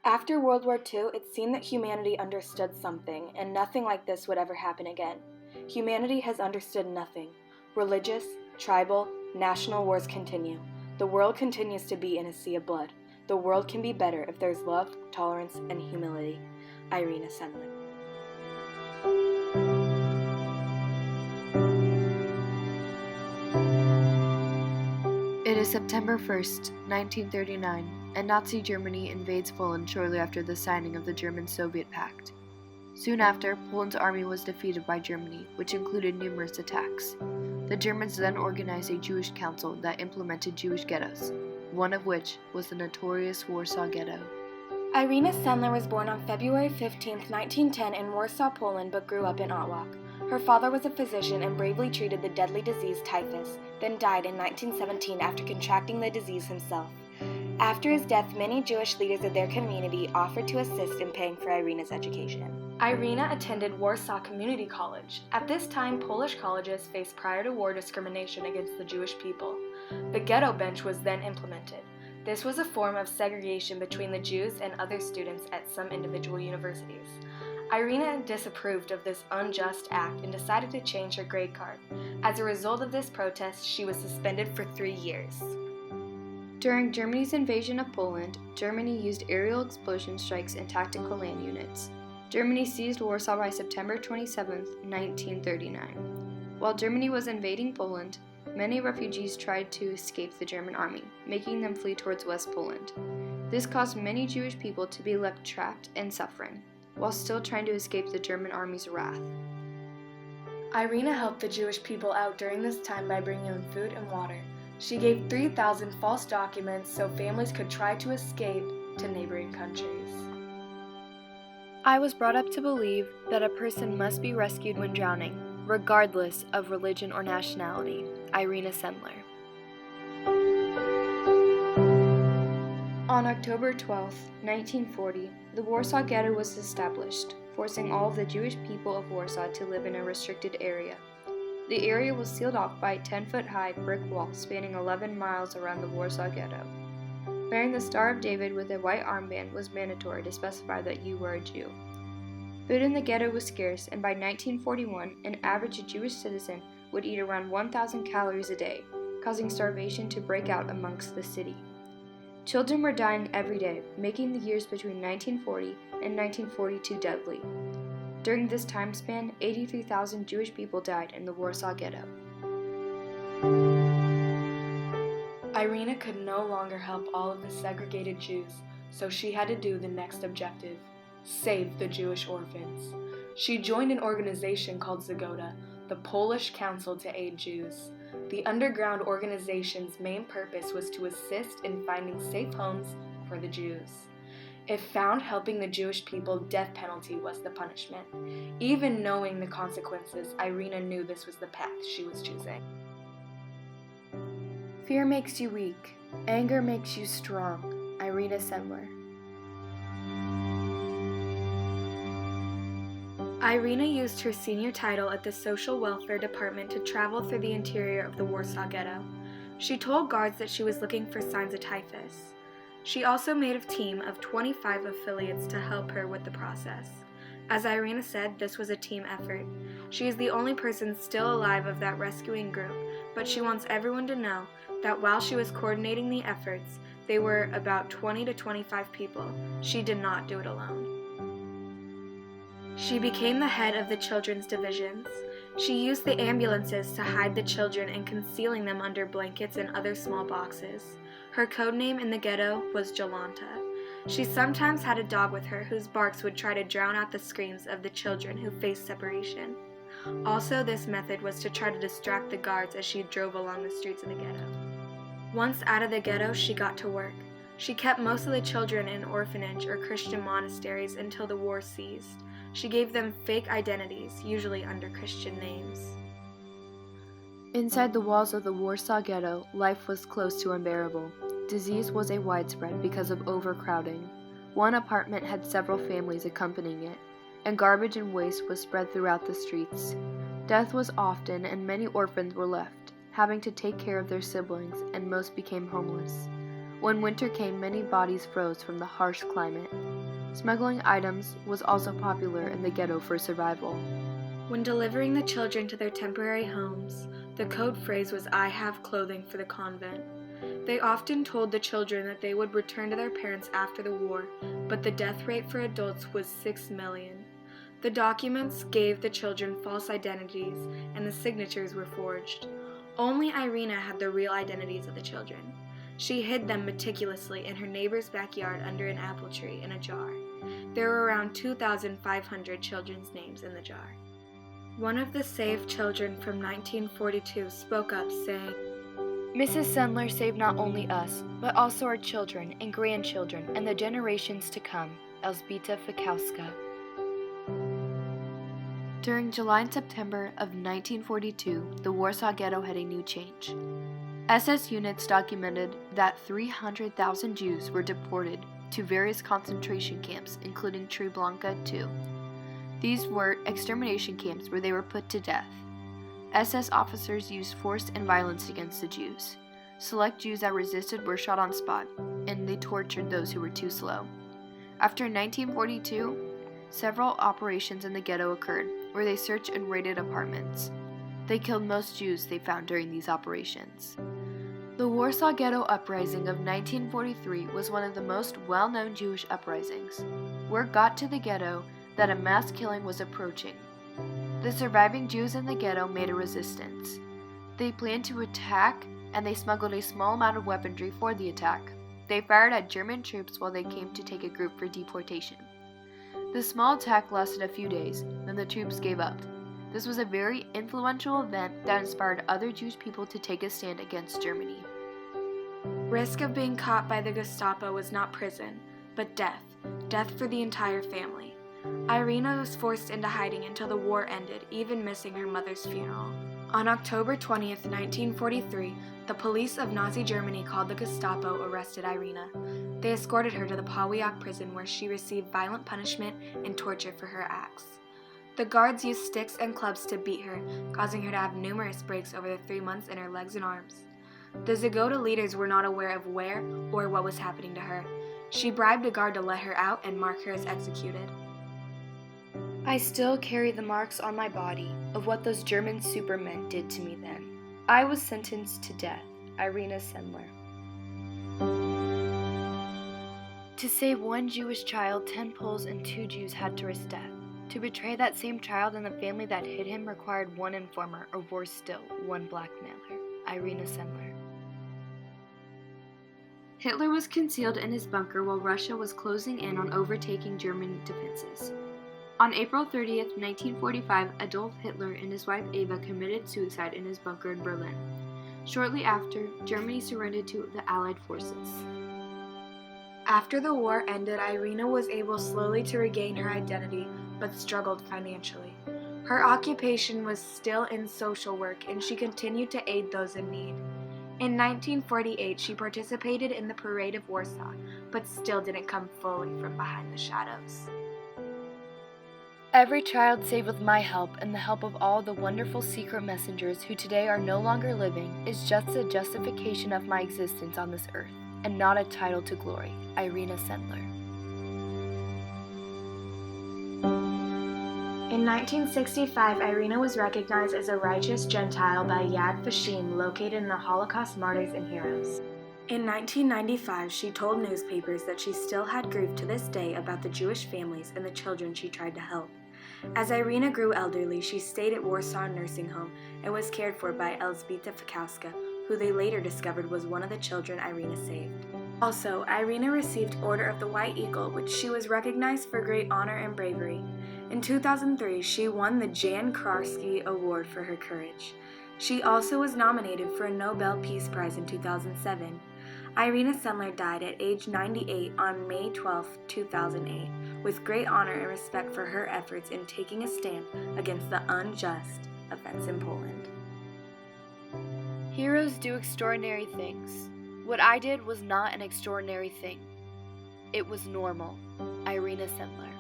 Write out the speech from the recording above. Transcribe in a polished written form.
After World War II, it seemed that humanity understood something, and nothing like this would ever happen again. Humanity has understood nothing. Religious, tribal, national wars continue. The world continues to be in a sea of blood. The world can be better if there's love, tolerance, and humility. Irina Sendler. It is September 1st, 1939, and Nazi Germany invades Poland shortly after the signing of the German-Soviet Pact. Soon after, Poland's army was defeated by Germany, which included numerous attacks. The Germans then organized a Jewish council that implemented Jewish ghettos, one of which was the notorious Warsaw Ghetto. Irina Sendler was born on February 15, 1910 in Warsaw, Poland, but grew up in Otwock. Her father was a physician and bravely treated the deadly disease typhus, then died in 1917 after contracting the disease himself. After his death, many Jewish leaders of their community offered to assist in paying for Irina's education. Irina attended Warsaw Community College. At this time, Polish colleges faced prior-to-war discrimination against the Jewish people. The ghetto bench was then implemented. This was a form of segregation between the Jews and other students at some individual universities. Irina disapproved of this unjust act and decided to change her grade card. As a result of this protest, she was suspended for 3 years. During Germany's invasion of Poland, Germany used aerial explosion strikes and tactical land units. Germany seized Warsaw by September 27, 1939. While Germany was invading Poland, many refugees tried to escape the German army, making them flee towards West Poland. This caused many Jewish people to be left trapped and suffering, while still trying to escape the German army's wrath. Irina helped the Jewish people out during this time by bringing them food and water. She gave 3,000 false documents so families could try to escape to neighboring countries. I was brought up to believe that a person must be rescued when drowning, regardless of religion or nationality. Irina Sendler. On October 12, 1940, the Warsaw Ghetto was established, forcing all of the Jewish people of Warsaw to live in a restricted area. The area was sealed off by a 10-foot-high brick wall spanning 11 miles around the Warsaw Ghetto. Wearing the Star of David with a white armband was mandatory to specify that you were a Jew. Food in the ghetto was scarce, and by 1941, an average Jewish citizen would eat around 1,000 calories a day, causing starvation to break out amongst the city. Children were dying every day, making the years between 1940 and 1942 deadly. During this time span, 83,000 Jewish people died in the Warsaw Ghetto. Irina could no longer help all of the segregated Jews, so she had to do the next objective: save the Jewish orphans. She joined an organization called Zagoda, the Polish Council to Aid Jews. The underground organization's main purpose was to assist in finding safe homes for the Jews. If found helping the Jewish people, death penalty was the punishment. Even knowing the consequences, Irina knew this was the path she was choosing. Fear makes you weak. Anger makes you strong. Irina Sendler. Irina used her senior title at the Social Welfare Department to travel through the interior of the Warsaw Ghetto. She told guards that she was looking for signs of typhus. She also made a team of 25 affiliates to help her with the process. As Irina said, this was a team effort. She is the only person still alive of that rescuing group, but she wants everyone to know that while she was coordinating the efforts, they were about 20 to 25 people. She did not do it alone. She became the head of the children's divisions. She used the ambulances to hide the children and concealing them under blankets and other small boxes. Her code name in the ghetto was Jolanta. She sometimes had a dog with her whose barks would try to drown out the screams of the children who faced separation. Also, this method was to try to distract the guards as she drove along the streets of the ghetto. Once out of the ghetto, she got to work. She kept most of the children in orphanage or Christian monasteries until the war ceased. She gave them fake identities, usually under Christian names. Inside the walls of the Warsaw Ghetto, life was close to unbearable. Disease was a widespread because of overcrowding. One apartment had several families accompanying it, and garbage and waste was spread throughout the streets. Death was often, and many orphans were left, having to take care of their siblings, and most became homeless. When winter came, many bodies froze from the harsh climate. Smuggling items was also popular in the ghetto for survival. When delivering the children to their temporary homes, the code phrase was "I have clothing for the convent." They often told the children that they would return to their parents after the war, but the death rate for adults was 6 million. The documents gave the children false identities, and the signatures were forged. Only Irina had the real identities of the children. She hid them meticulously in her neighbor's backyard under an apple tree in a jar. There were around 2,500 children's names in the jar. One of the saved children from 1942 spoke up, saying, Mrs. Sendler saved not only us, but also our children and grandchildren and the generations to come. Elżbieta Fikowska. During July and September of 1942, the Warsaw Ghetto had a new change. SS units documented that 300,000 Jews were deported to various concentration camps, including Treblinka II. These were extermination camps where they were put to death. SS officers used force and violence against the Jews. Select Jews that resisted were shot on spot, and they tortured those who were too slow. After 1942, several operations in the ghetto occurred, where they searched and raided apartments. They killed most Jews they found during these operations. The Warsaw Ghetto Uprising of 1943 was one of the most well-known Jewish uprisings. Word got to the ghetto that a mass killing was approaching. The surviving Jews in the ghetto made a resistance. They planned to attack, and they smuggled a small amount of weaponry for the attack. They fired at German troops while they came to take a group for deportation. The small attack lasted a few days, then the troops gave up. This was a very influential event that inspired other Jewish people to take a stand against Germany. Risk of being caught by the Gestapo was not prison, but death. Death for the entire family. Irina was forced into hiding until the war ended, even missing her mother's funeral. On October 20th, 1943, the police of Nazi Germany called the Gestapo arrested Irina. They escorted her to the Pawiak prison where she received violent punishment and torture for her acts. The guards used sticks and clubs to beat her, causing her to have numerous breaks over the 3 months in her legs and arms. The Zagota leaders were not aware of where or what was happening to her. She bribed a guard to let her out and mark her as executed. I still carry the marks on my body of what those German supermen did to me then. I was sentenced to death. Irina Sendler. To save one Jewish child, 10 Poles and 2 Jews had to risk death. To betray that same child and the family that hid him required one informer, or worse still, one blackmailer. Irina Sendler. Hitler was concealed in his bunker while Russia was closing in on overtaking German defenses. On April 30th, 1945, Adolf Hitler and his wife Eva committed suicide in his bunker in Berlin. Shortly after, Germany surrendered to the Allied forces. After the war ended, Irina was able slowly to regain her identity, but struggled financially. Her occupation was still in social work, and she continued to aid those in need. In 1948, she participated in the Parade of Warsaw, but still didn't come fully from behind the shadows. Every child saved with my help and the help of all the wonderful secret messengers who today are no longer living is just a justification of my existence on this earth, and not a title to glory. Irina Sendler. In 1965, Irina was recognized as a righteous Gentile by Yad Vashem, located in the Holocaust Martyrs and Heroes. In 1995, she told newspapers that she still had grief to this day about the Jewish families and the children she tried to help. As Irina grew elderly, she stayed at Warsaw Nursing Home and was cared for by Elżbieta Fikowska, who they later discovered was one of the children Irina saved. Also, Irina received Order of the White Eagle, which she was recognized for great honor and bravery. In 2003, she won the Jan Krarsky Award for her courage. She also was nominated for a Nobel Peace Prize in 2007. Irina Sendler died at age 98 on May 12, 2008, with great honor and respect for her efforts in taking a stand against the unjust events in Poland. Heroes do extraordinary things. What I did was not an extraordinary thing. It was normal. Irina Sendler.